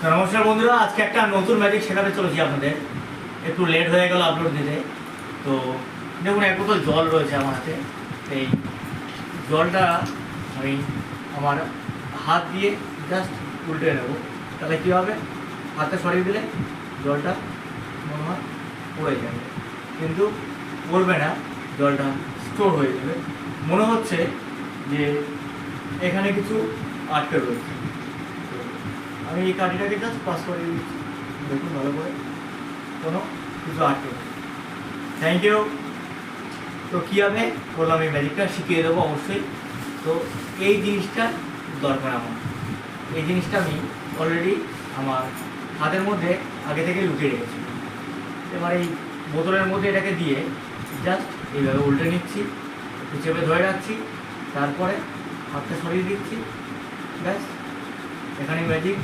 নমস্কার বন্ধুরা, আজকে একটা নতুন ম্যাজিক শেখাতে চলেছি আপনাদের। একটু লেট হয়ে গেল আপলোড দিতে। তো দেখুন, এক বোতল জল রয়েছে আমার হাতে। এই জলটা আমি আমার হাত দিয়ে জাস্ট উল্টে নেব। তাহলে কী হবে, হাতে সরিয়ে দিলে জলটা মনে হয় পড়ে যাবে, কিন্তু পড়বে না, জলটা স্টোর হয়ে যাবে। মনে হচ্ছে যে এখানে কিছু আটকে রয়েছে। আমি এই কাঠিটাকে জাস্ট পাস করে দিচ্ছি, দেখুন ভালো করে, কোনো কিছু আটকে নেই। Thank you. তো কীভাবে বললাম, এই ম্যাজিকটা শিখিয়ে দেবো অবশ্যই। তো এই জিনিসটা দরকার আমার, এই জিনিসটা আমি অলরেডি আমার হাতের মধ্যে আগে থেকে লুকিয়ে রেখেছি। এবার এই বোতলের মধ্যে এটাকে দিয়ে জাস্ট এইভাবে উল্টে নিচ্ছি, একটু চেপে ধরে রাখছি, তারপরে হাতটা সরিয়ে দিচ্ছি, ব্যাস এখানে ম্যাজিক